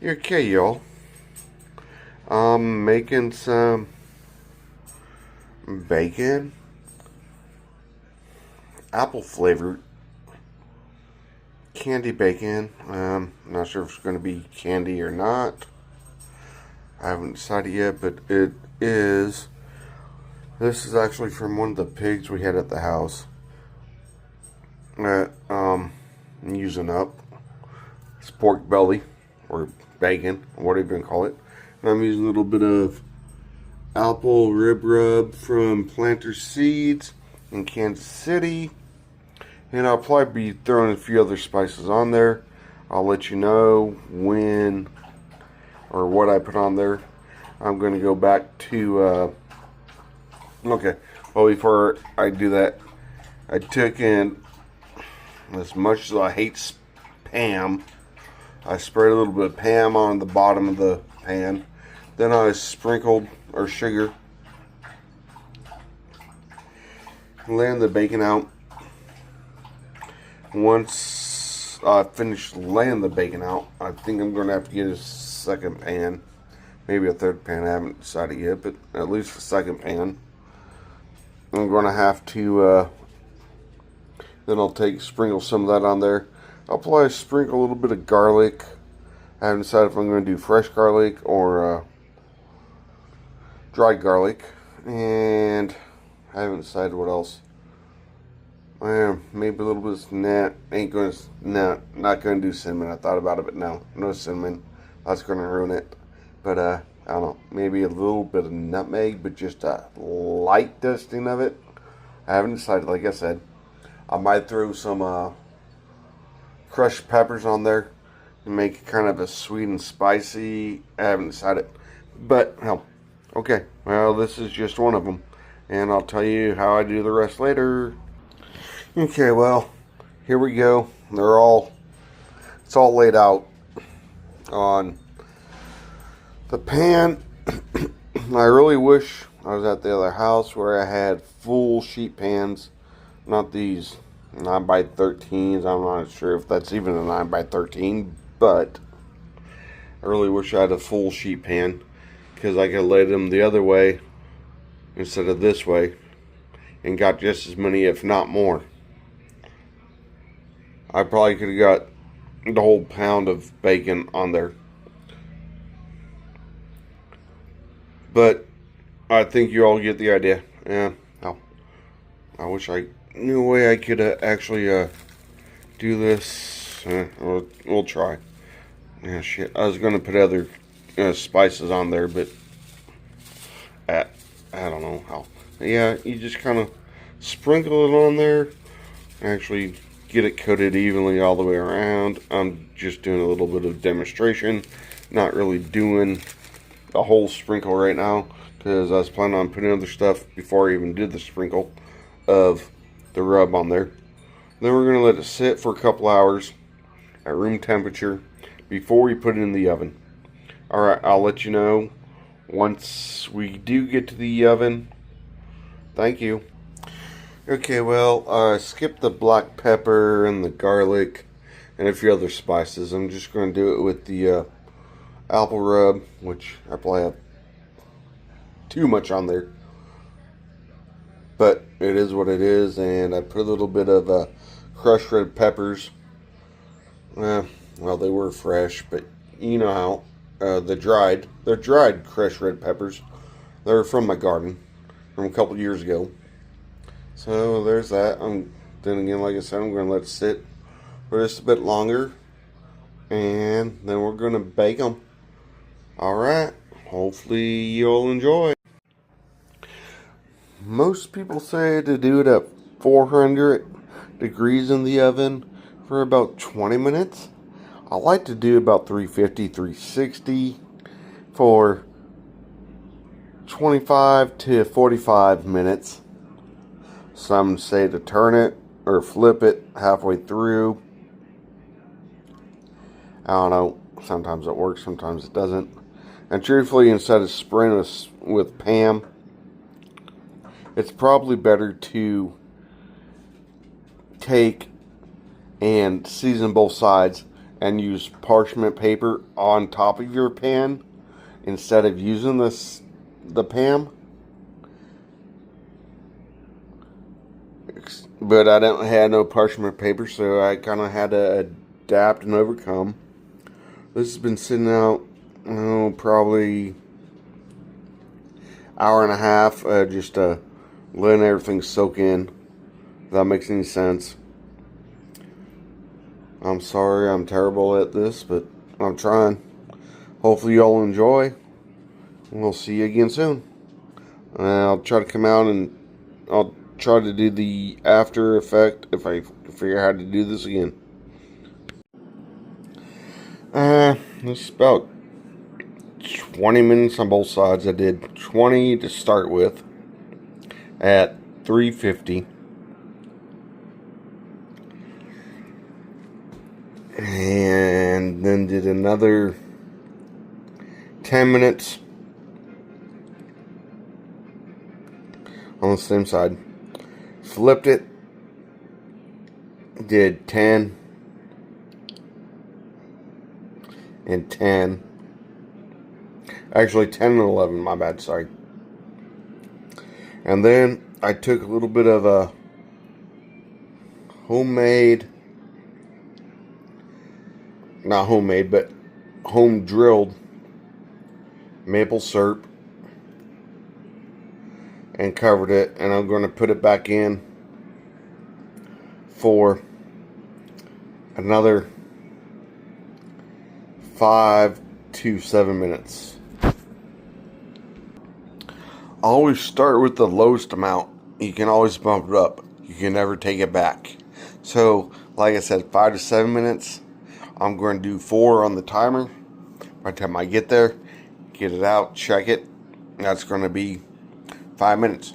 Okay, y'all. I'm making some bacon, apple flavored candy bacon. Not sure if it's going to be candy or not. I haven't decided yet, but it is. This is actually from one of the pigs we had at the house that I'm using up. It's pork belly or bacon, whatever you can call it. And I'm using a little bit of apple rib rub from Planter Seeds in Kansas City. And I'll probably be throwing a few other spices on there. I'll let you know when or what I put on there. I'm going to go back to, okay, well, before I do that, I took in, as much as I hate Spam, I sprayed a little bit of Pam on the bottom of the pan. Then I sprinkled, or sugar, laying the bacon out. Once I finish laying the bacon out, I think I'm going to have to get a second pan. Maybe a third pan, I haven't decided yet, but at least a second pan. I'm going to have to, then I'll sprinkle some of that on there. I'll probably sprinkle a little bit of garlic. I haven't decided if I'm going to do fresh garlic or dried garlic. And I haven't decided what else. Maybe a little bit of not going to do cinnamon. I thought about it, but no cinnamon. That's going to ruin it. But I don't know, maybe a little bit of nutmeg, but just a light dusting of it. I haven't decided. Like I said, I might throw some crushed peppers on there and make it kind of a sweet and spicy. I haven't decided, but hell, okay. Well, this is just one of them, and I'll tell you how I do the rest later. Okay, well, here we go. It's all laid out on the pan. I really wish I was at the other house where I had full sheet pans, not these 9x13s. I'm not sure if that's even a 9x13, but I really wish I had a full sheet pan because I could lay them the other way instead of this way and got just as many, if not more. I probably could have got the whole pound of bacon on there. But I think you all get the idea. Yeah, I wish I knew a way I could actually do this. We'll try. Yeah, shit. I was going to put other spices on there, but I don't know how. Yeah, you just kind of sprinkle it on there. Actually get it coated evenly all the way around. I'm just doing a little bit of demonstration. Not really doing a whole sprinkle right now because I was planning on putting other stuff before I even did the sprinkle of the rub on there. Then we're going to let it sit for a couple hours at room temperature before we put it in the oven. Alright, I'll let you know once we do get to the oven. Thank you. Okay, well, I skipped the black pepper and the garlic and a few other spices. I'm just going to do it with the apple rub, which I probably have too much on there. But it is what it is, and I put a little bit of crushed red peppers. Well, they were fresh, but you know how they're dried crushed red peppers. They're from my garden from a couple years ago. So there's that. Then again, like I said, I'm going to let it sit for just a bit longer, and then we're going to bake them. Alright, hopefully you'll enjoy. Most people say to do it at 400 degrees in the oven for about 20 minutes. I like to do about 350, 360 for 25 to 45 minutes. Some say to turn it or flip it halfway through. I don't know. Sometimes it works, sometimes it doesn't. And truthfully, instead of spraying with Pam, it's probably better to take and season both sides and use parchment paper on top of your pan instead of using the pan. But I don't have no parchment paper, so I kind of had to adapt and overcome. This has been sitting out, probably hour and a half, just letting everything soak in. If that makes any sense. I'm sorry, I'm terrible at this, but I'm trying. Hopefully you all enjoy. We'll see you again soon. I'll try to come out and I'll try to do the after effect if I figure out how to do this again. It's about 20 minutes on both sides. I did 20 to start with at 350. And then did another 10 minutes on the same side. Flipped it. Did 10 and 10. Actually 10 and 11, my bad, sorry. And then I took a little bit of a not homemade, but home drilled maple syrup and covered it, and I'm going to put it back in for another 5 to 7 minutes. Always start with the lowest amount. You can always bump it up. You can never take it back. So, like I said, 5 to 7 minutes. I'm going to do 4 on the timer. By the time I get there, get it out, check it. That's going to be 5 minutes.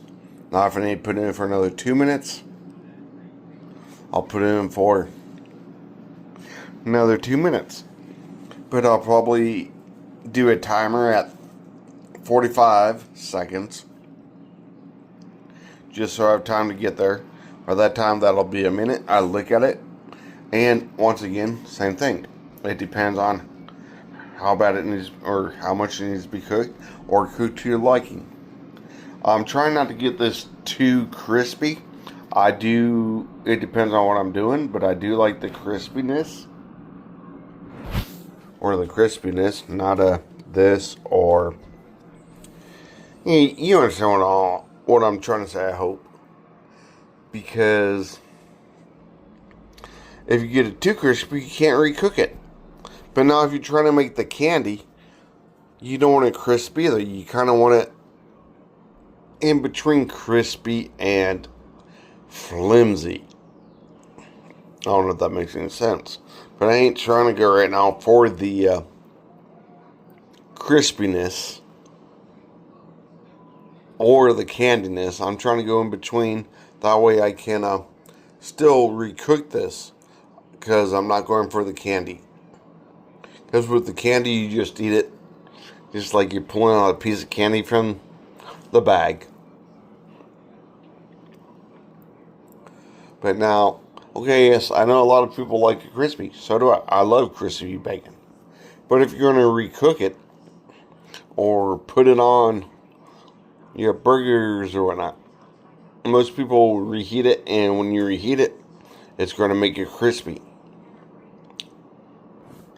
Now, if I need to put it in for another 2 minutes, I'll put it in for another 2 minutes. But I'll probably do a timer at 45 seconds. Just so I have time to get there. By that time, that'll be a minute. I look at it. And once again, same thing. It depends on how bad it needs, or how much it needs to be cooked, or cooked to your liking. I'm trying not to get this too crispy. It depends on what I'm doing, but I do like the crispiness. Or the crispiness, not this, or... You understand what I'm trying to say, I hope. Because if you get it too crispy, you can't recook it. But now if you're trying to make the candy, you don't want it crisp either. You kind of want it in between crispy and flimsy. I don't know if that makes any sense. But I ain't trying to go right now for the crispiness or the candiness. I'm trying to go in between. That way I can still recook this. Because I'm not going for the candy. Because with the candy, you just eat it just like you're pulling out a piece of candy from the bag. But now, okay, yes, I know a lot of people like it crispy. So do I. I love crispy bacon. But if you're going to recook it, or put it on your burgers or whatnot, most people reheat it, and when you reheat it, it's going to make it crispy.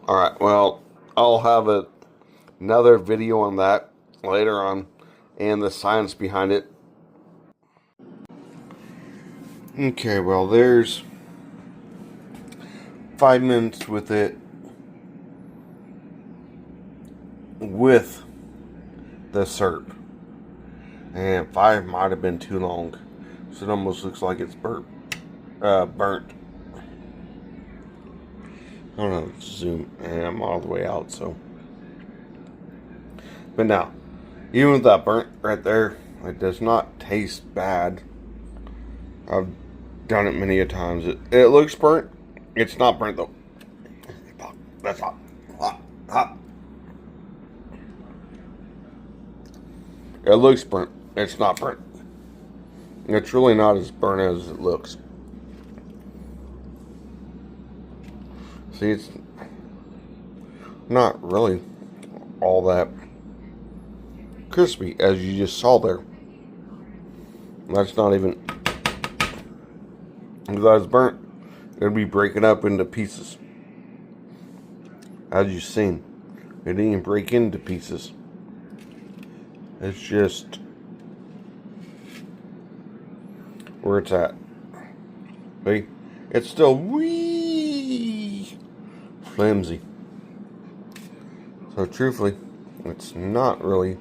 Alright, well, I'll have another video on that later on, and the science behind it. Okay, well, there's 5 minutes with it, with the syrup. And 5 might have been too long, so it almost looks like it's burnt. I don't know, zoom, and I'm all the way out, so. But now, even with that burnt right there, it does not taste bad. I've done it many a times. It looks burnt. It's not burnt though. That's hot. Hot. It looks burnt. It's not burnt. It's really not as burnt as it looks. See, not really all that crispy, as you just saw there. That's not even, if that was burnt, it would be breaking up into pieces. As you've seen, it didn't even break into pieces. It's just where it's at. See? It's still wee flimsy. So truthfully, it's not really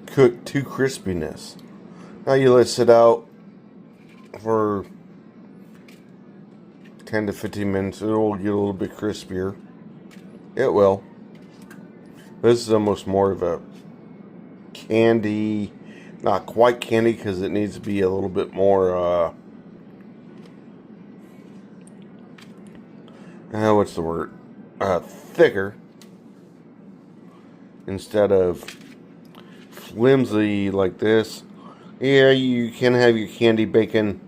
cooked to crispiness. Now you let it sit out for 10 to 15 minutes. It will get a little bit crispier. It will. This is almost more of a candy, not quite candy because it needs to be a little bit more, what's the word? Thicker instead of flimsy like this. Yeah, you can have your candy bacon,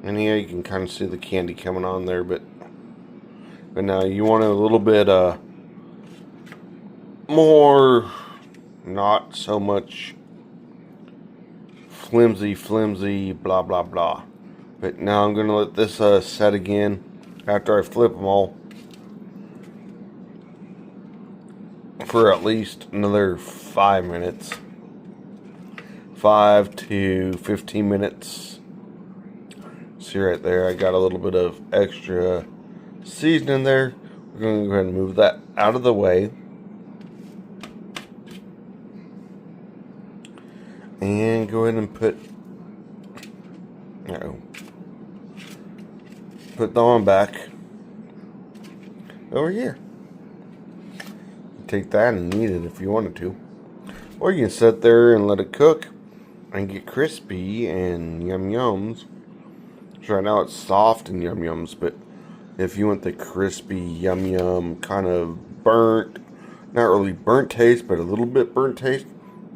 and yeah, you can kind of see the candy coming on there, but now you want it a little bit more, not so much flimsy, blah blah blah. But now I'm gonna let this set again after I flip them all for at least another 5 minutes. 5 to 15 minutes. See right there, I got a little bit of extra seasoning there. We're going to go ahead and move that out of the way. And go ahead and put that one back over here. Take that and eat it if you wanted to. Or you can sit there and let it cook and get crispy and yum yums. So right now it's soft and yum yums, but if you want the crispy yum yum kind of burnt, not really burnt taste, but a little bit burnt taste,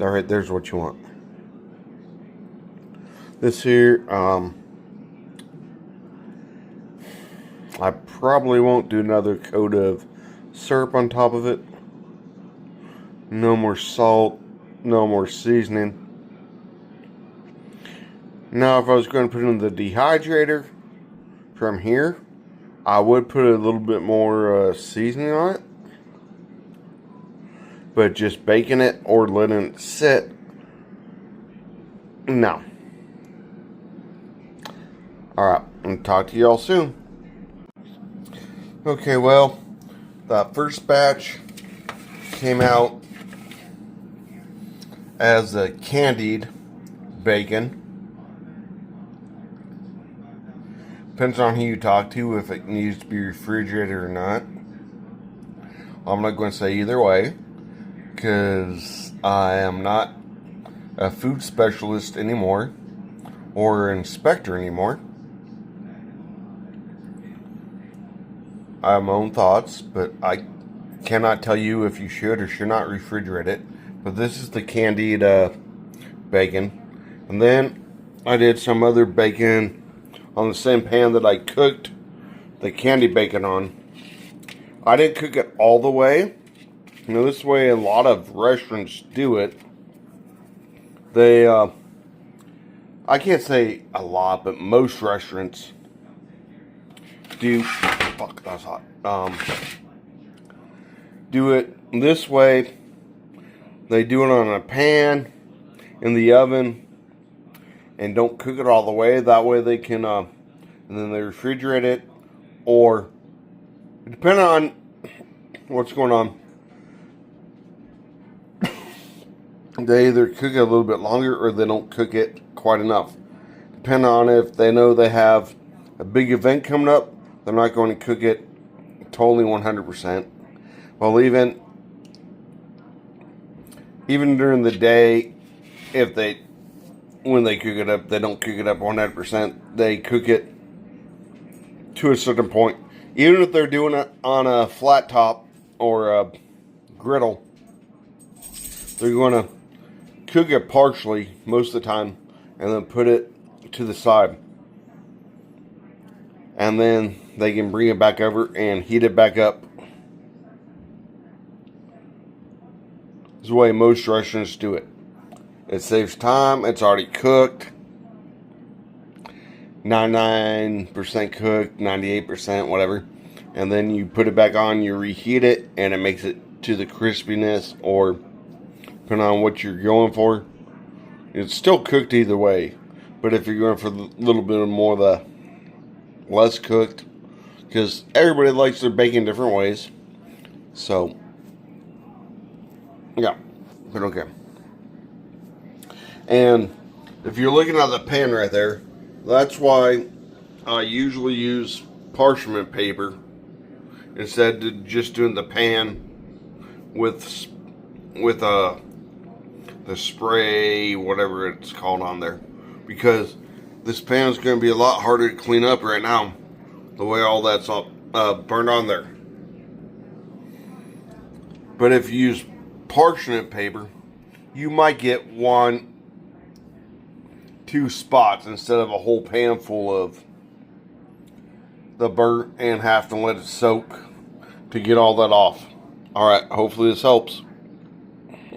alright, there's what you want. This here, I probably won't do another coat of syrup on top of it. No more salt, no more seasoning. Now, if I was going to put it in the dehydrator from here, I would put a little bit more seasoning on it. But just baking it or letting it sit, no. Alright, I'll talk to y'all soon. Okay, well, that first batch came out as a candied bacon. Depends on who you talk to, if it needs to be refrigerated or not. I'm not going to say either way, because I am not a food specialist anymore, or inspector anymore. I have my own thoughts, but I cannot tell you if you should or should not refrigerate it. But this is the candied bacon. And then I did some other bacon on the same pan that I cooked the candy bacon on. I didn't cook it all the way. You know, this way a lot of restaurants do it. They, I can't say a lot, but most restaurants do, fuck, that's hot. Do it this way. They do it on a pan in the oven and don't cook it all the way. That way they can, and then they refrigerate it, or depending on what's going on, they either cook it a little bit longer or they don't cook it quite enough. Depending on if they know they have a big event coming up, they're not going to cook it totally 100%. Well, even during the day, when they cook it up, they don't cook it up 100%. They cook it to a certain point. Even if they're doing it on a flat top or a griddle, they're going to cook it partially most of the time and then put it to the side. and then they can bring it back over and heat it back up. This is the way most restaurants do it. It saves time. It's already cooked. 99% cooked, 98%, whatever. And then you put it back on, you reheat it, and it makes it to the crispiness, or depending on what you're going for. It's still cooked either way. But if you're going for a little bit more of the less cooked, because everybody likes their bacon different ways. So, yeah, but okay. And if you're looking at the pan right there, that's why I usually use parchment paper instead of just doing the pan with the spray, whatever it's called on there, because this pan is going to be a lot harder to clean up right now, the way all that's all burned on there. But if you use parchment paper, you might get 1-2 spots instead of a whole pan full of the burnt, and have to let it soak to get all that off. Alright, hopefully this helps.